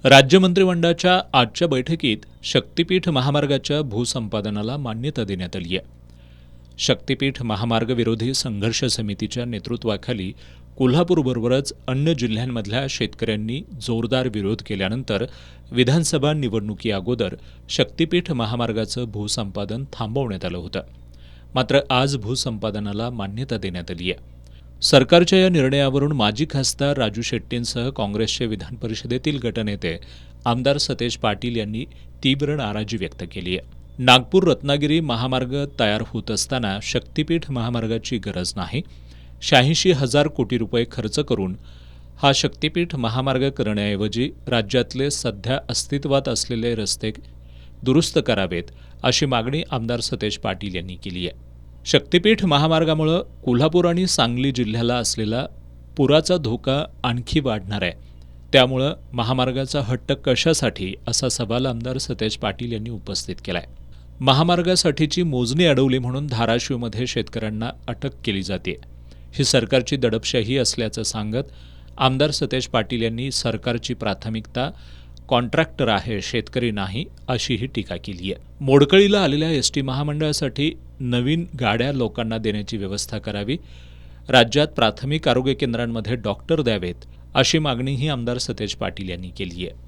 राज्य मंत्रिमंडळाच्या आजच्या बैठकीत शक्तीपीठ महामार्गाच्या भूसंपादनाला मान्यता देण्यात आली आहे. शक्तीपीठ महामार्ग विरोधी संघर्ष समितीच्या नेतृत्वाखाली कोल्हापूरबरोबरच अन्य जिल्ह्यांमधल्या शेतकऱ्यांनी जोरदार विरोध केल्यानंतर विधानसभा निवडणुकीअगोदर शक्तीपीठ महामार्गाचं भूसंपादन थांबवण्यात आलं होतं. मात्र आज भूसंपादनाला मान्यता देण्यात आली आहे. सरकारच्या या निर्णयावरून माजी खासदार राजू शेट्टींसह काँग्रेसचे विधान परिषदेतील गटनेते आमदार सतेज पाटील यांनी तीव्र नाराजी व्यक्त केली आहे. नागपूर रत्नागिरी महामार्ग तयार होत असताना शक्तीपीठ महामार्गाची गरज नाही. 86,000 कोटी रुपये खर्च करून हा शक्तीपीठ महामार्ग करण्याऐवजी राज्यातले सध्या अस्तित्वात असलेले रस्ते दुरुस्त करावेत, अशी मागणी आमदार सतेज पाटील यांनी केली आहे. शक्तीपीठ महामार्गामुळे कोल्हापूर आणि सांगली जिल्ह्याला असलेला पुराचा धोका आणखी वाढणार आहे. त्यामुळं महामार्गाचा हट्ट कशासाठी, असा सवाल आमदार सतेज पाटील यांनी उपस्थित केला आहे. महामार्गासाठीची मोजणी अडवली म्हणून धाराशिवमध्ये शेतकऱ्यांना अटक केली जाते. ही सरकारची दडपशाही असल्याचं सांगत आमदार सतेज पाटील यांनी सरकारची प्राथमिकता कॉन्ट्रॅक्टर आहे, शेतकरी नाही, अशीही टीका केली आहे. मोडकळीला आलेल्या एसटी महामंडळासाठी नवीन गाड्या लोकांना देण्याची व्यवस्था करावी. राज्यात प्राथमिक आरोग्य केंद्रांमध्ये डॉक्टर द्यावेत, अशी मागणीही आमदार सतेज पाटील यांनी केली आहे.